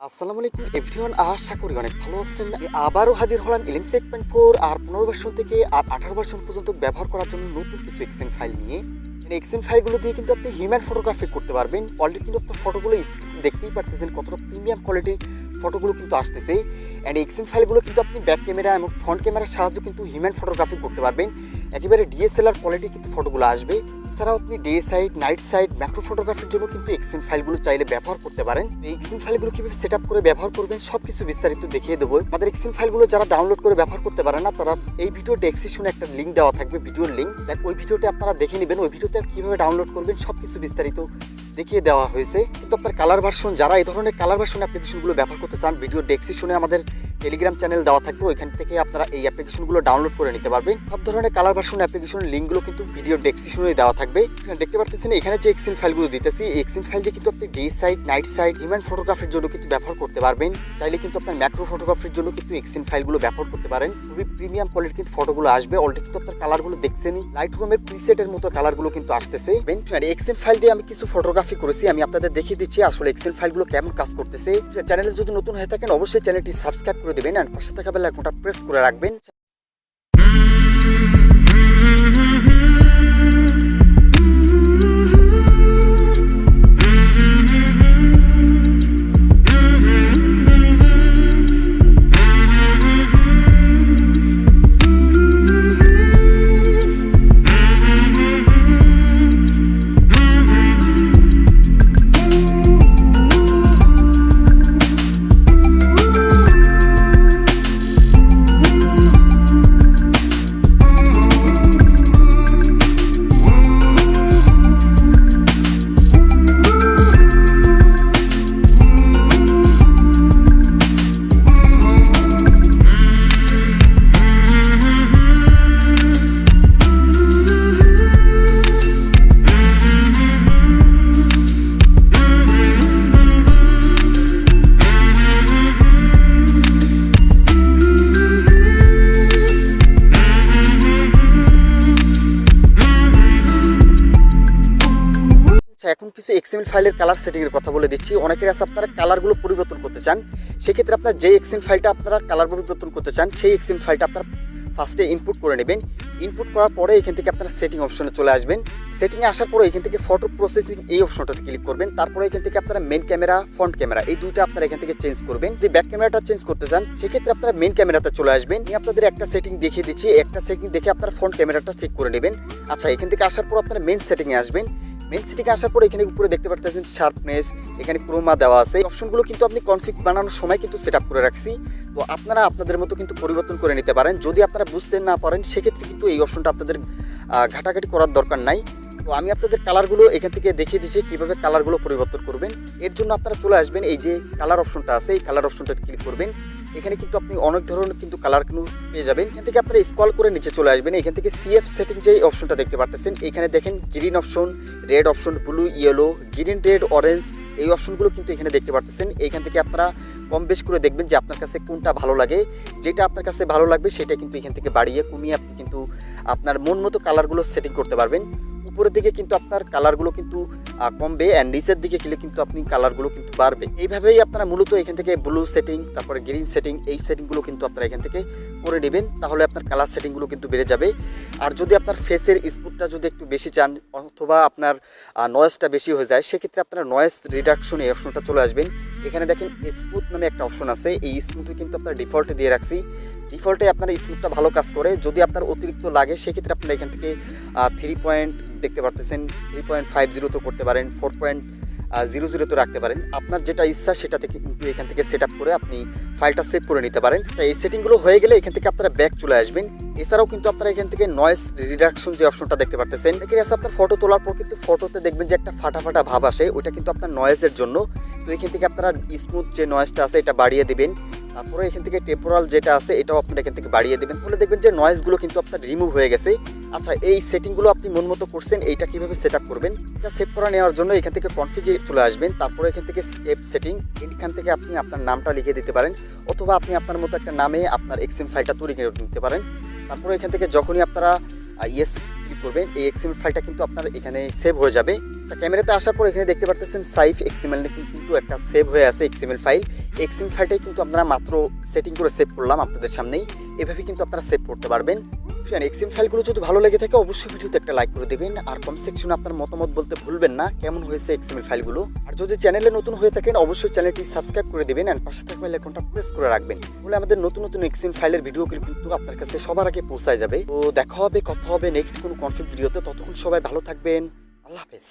আসসালামু আলাইকুম এভরিওয়ান, আশা করি অনেক ভালো আছেন। আমি আবারও হাজির হলাম এলিম 6.4 আর 15 ভার্সন থেকে আর 18 ভার্সন পর্যন্ত ব্যবহার করার জন্য নতুন কিছু এক্সেন ফাইল নিয়ে। এক্সেন ফাইলগুলো দিয়ে কিন্তু আপনি হিউম্যান ফটোগ্রাফি করতে পারবেন। অলরেডি কিন্তু আপনার ফটোগুলো দেখতেই পারতেছেন কতটা প্রিমিয়াম কোয়ালিটির ফটোগুলো কিন্তু আসতেছে। অ্যান্ড এক্সেন ফাইলগুলো কিন্তু আপনি ব্যাক ক্যামেরা এবং ফ্রন্ট ক্যামেরার সাহায্যে কিন্তু হিউম্যান ফটোগ্রাফি করতে পারবেন। একেবারে ডিএসএলআর কোয়ালিটি কিন্তু ফটোগুলো আসবে। এছাড়াও আপনি day side, night side, macro ফটোগ্রাফির জন্য কিন্তু এক্সেন ফাইলগুলো চাইলে ব্যবহার করতে পারেন। এই এক্সেন ফাইলগুলো কিভাবে সেট আপ করে ব্যবহার করবেন সব কিছু বিস্তারিত দেখিয়ে দেবো। আমাদের এক্সেন ফাইলগুলো যারা ডাউনলোড করে ব্যবহার করতে পারেন না, তারা এই ভিডিও ডেসক্রিপশনে একটা লিঙ্ক দেওয়া থাকবে, ভিডিওর লিঙ্ক। ওই ভিডিওতে আপনারা দেখে নেবেন। ওই ভিডিওতে কিভাবে ডাউনলোড করবেন সব কিছু বিস্তারিত দেখিয়ে দেওয়া হয়েছে। কিন্তু আপনার কালার ভার্সন, যারা এই ধরনের কালার ভার্সন অ্যাপ্লিকেশনগুলো ব্যবহার করতে চান, ভিডিও ডেসক্রিপশনে আমাদের টেলিগ্রাম চ্যানেল দেওয়া থাকবে, ওইখান থেকে আপনারা এই অ্যাপ্লিকেশনগুলো ডাউনলোড করে নিতে পারবেন। সব ধরনের কালার ভার্সন অ্যাপ্লিকেশনের লিঙ্কগুলো কিন্তু ভিডিও ডেসক্রিপশনে দেওয়া থাকবে। দেখতে পারতেছেন এখানে যে এক্সেন ফাইলগুলো দিতেছি, এই এক্সেন ফাইল দিয়ে কিন্তু আপনি day side, night side, human ফটোগ্রাফির জন্য কিন্তু ব্যবহার করতে পারবেন। চাইলে কিন্তু আপনার ম্যাক্রো ফটোগ্রাফির জন্য কিন্তু এক্সেন ফাইলগুলো ব্যবহার করতে পারেন। খুবই প্রিমিয়াম কোয়ালিটির কিন্তু ফটোগুলো আসবে। অলরেডি কিন্তু আপনার কালারগুলো দেখছেনই, লাইট রুমের প্রিসেটের মতো কালারগুলো কিন্তু আসতেছে। এক্সেন ফাইল দিয়ে আমি কিছু ফটোগ্রাফি করেছি, আমি আপনাদের দেখিয়ে দিচ্ছি আসলে এক্সেন ফাইলগুলো কেমন কাজ করতেছে। চ্যানেলে যদি নতুন হয়ে থাকেন অবশ্যই চ্যানেলটি সাবস্ক্রাইব করে দেবেন আর পাশে থাকা বেল আইকনটা প্রেস করে রাখবেন। এখন কিছু এক্সএমএল ফাইলের কালার সেটিংয়ের কথা বলে দিচ্ছি। অনেকের আছে আপনারা কালারগুলো পরিবর্তন করতে চান, সেক্ষেত্রে আপনার যে এক্সএমএল ফাইলটা আপনারা কালার পরিবর্তন করতে চান সেই এক্সএমএল ফাইলটা আপনারা ফার্স্টে ইনপুট করে নেবেন। ইনপুট করার পরে এখান থেকে আপনারা সেটিং অপশনে চলে আসবেন। সেটিংয়ে আসার পরে এখান থেকে ফটো প্রসেসিং এই অপশনটাতে ক্লিক করবেন। তারপরে এখান থেকে আপনারা মেন ক্যামেরা, ফ্রন্ট ক্যামেরা এই দুইটা আপনারা এখান থেকে চেঞ্জ করবেন। যদি ব্যাক ক্যামেরাটা চেঞ্জ করতে চান সেক্ষেত্রে আপনারা মেন ক্যামেরাতে চলে আসবেন। আমি আপনাদের একটা সেটিং দেখিয়ে দিচ্ছি, একটা সেটিং দেখে আপনারা ফ্রন্ট ক্যামেরাটা চেক করে নেবেন। আচ্ছা, এখান থেকে আসার পর আপনারা মেন সেটিংয়ে আসবেন। মেন সেটিংয়ে আসার পর এখানে উপরে দেখতে পাচ্ছেন শার্পনেস, এখানে ক্রোমা দেওয়া আছে। এই অপশনগুলো কিন্তু আপনি কনফিগ বানানোর সময় কিন্তু সেট আপ করে রাখছি, তো আপনারা আপনাদের মতো কিন্তু পরিবর্তন করে নিতে পারেন। যদি আপনারা বুঝতে না পারেন সেক্ষেত্রে কিন্তু এই অপশনটা আপনাদের ঘাটাঘাটি করার দরকার নাই। তো আমি আপনাদের কালারগুলো এখান থেকে দেখিয়ে দিচ্ছি কীভাবে কালারগুলো পরিবর্তন করবেন। এর জন্য আপনারা চলে আসবেন, এই যে কালার অপশনটা আছে এই কালার অপশনটাতে ক্লিক করবেন। এখানে কিন্তু আপনি অনেক ধরনের কিন্তু কালার কিন্তু পেয়ে যাবেন। এখান থেকে আপনারা স্ক্রল করে নিচে চলে আসবেন। এখান থেকে সিএফ সেটিং যে অপশনটা দেখতে পাচ্ছেন, এখানে দেখেন green option, red option, blue, yellow, green, red, orange এই অপশনগুলো কিন্তু এখানে দেখতে পাচ্ছেন। এইখান থেকে আপনারা কম বেশ করে দেখবেন যে আপনার কাছে কোনটা ভালো লাগে। যেটা আপনার কাছে ভালো লাগবে সেটা কিন্তু এখান থেকে বাড়িয়ে কমিয়ে আপনি কিন্তু আপনার মন মতো কালারগুলো সেটিং করতে পারবেন। উপরের দিকে কিন্তু আপনার কালারগুলো কিন্তু কমবে অ্যান্ড নিচের দিকে গেলে কিন্তু আপনি কালারগুলো কিন্তু বাড়বে। এইভাবেই আপনারা মূলত এখান থেকে ব্লু সেটিং, তারপরে গ্রিন সেটিং এই সেটিংগুলো কিন্তু আপনারা এখান থেকে করে নেবেন, তাহলে আপনার কালার সেটিংগুলো কিন্তু বেড়ে যাবে। আর যদি আপনার ফেসের স্পুটটা যদি একটু বেশি চান অথবা আপনার নয়েজটা বেশি হয়ে যায় সেক্ষেত্রে আপনারা নয়েজ রিডাকশন এই অপশনটা চলে আসবেন। এখানে দেখেন স্মুথ নামে একটা অপশন আছে, এই স্মুথে কিন্তু আপনার ডিফল্টে দিয়ে রাখছি। ডিফল্টে আপনার স্মুথটা ভালো কাজ করে। যদি আপনার অতিরিক্ত লাগে সেক্ষেত্রে আপনারা এখান থেকে 3 পয়েন্ট দেখতে পারতেছেন 3.50 তো করতে পারেন, 4.00 তো রাখতে পারেন। আপনার যেটা ইচ্ছা সেটা থেকে কিন্তু এখান থেকে সেট আপ করে আপনি ফাইলটা সেভ করে নিতে পারেন। এই সেটিংগুলো হয়ে গেলে এখান থেকে আপনারা ব্যাক চলে আসবেন। এছাড়াও কিন্তু আপনারা এখান থেকে নয়েজ রিডাকশন যে অপশনটা দেখতে পারতেছেন, এখানে আছে আপনার ফটো তোলার পর কিন্তু ফটোতে দেখবেন যে একটা ফাটা ফাটা ভাব আসে, ওইটা কিন্তু আপনার নয়েজের জন্য। তো এখান থেকে আপনারা স্মুথ যে নয়েজটা আছে এটা বাড়িয়ে দেবেন। তারপরে এখান থেকে টেম্পোরাল যেটা আছে এটাও আপনারা এখান থেকে বাড়িয়ে দেবেন, তাহলে দেখবেন যে নয়েজগুলো কিন্তু আপনার রিমুভ হয়ে গেছে। আচ্ছা, এই সেটিংগুলো আপনি মন মতো করছেন, এইটা কীভাবে সেট আপ করবেন এটা সেভ করে নেওয়ার জন্য এখান থেকে কনফিগে চলে আসবেন। তারপরে এখান থেকে সেভ সেটিং, এখান থেকে আপনি আপনার নামটা লিখে দিতে পারেন অথবা আপনি আপনার মতো একটা নামে আপনার এক্সএম ফাইলটা তৈরি করে নিতে পারেন। তারপরে এখান থেকে যখনই আপনারা ইয়েস ক্লিক করবেন এই এক্সএমএল ফাইলটা কিন্তু আপনার এখানে সেভ হয়ে যাবে। আচ্ছা, ক্যামেরাতে আসার পর এখানে দেখতে পারতেছেন সাইফ এক্সএমএল কিন্তু একটা সেভ হয়ে আছে এক্সএমএল ফাইল। এক্সএমএল ফাইলটাই কিন্তু আপনারা মাত্র সেটিং করে সেভ করলাম আপনাদের সামনেই। এভাবে কিন্তু আপনারা সেভ করতে পারবেন। এক্সএমএল ফাইলগুলো যদি ভালো লেগে থাকে অবশ্যই ভিডিওতে একটা লাইক করে দেবেন, আর কমেন্ট সেকশনে আপনার মতামত বলতে ভুলবেন না কেমন হয়েছে এক্সএমএল ফাইলগুলো। আর যদি চ্যানেলে নতুন হয়ে থাকেন অবশ্যই চ্যানেলটি সাবস্ক্রাইব করে দেবেন আর পাশে থাকা বেল আইকনটা প্রেস করে রাখবেন, তাহলে আমাদের নতুন নতুন এক্সএমএল ফাইলের ভিডিওগুলো কিন্তু আপনার কাছে সবার আগে পৌঁছায় যাবে। তো দেখা হবে, কথা হবে নেক্সট কোনো কনফিগ ভিডিওতে। ততক্ষণ সবাই ভালো থাকবেন। আল্লাহ হাফেজ।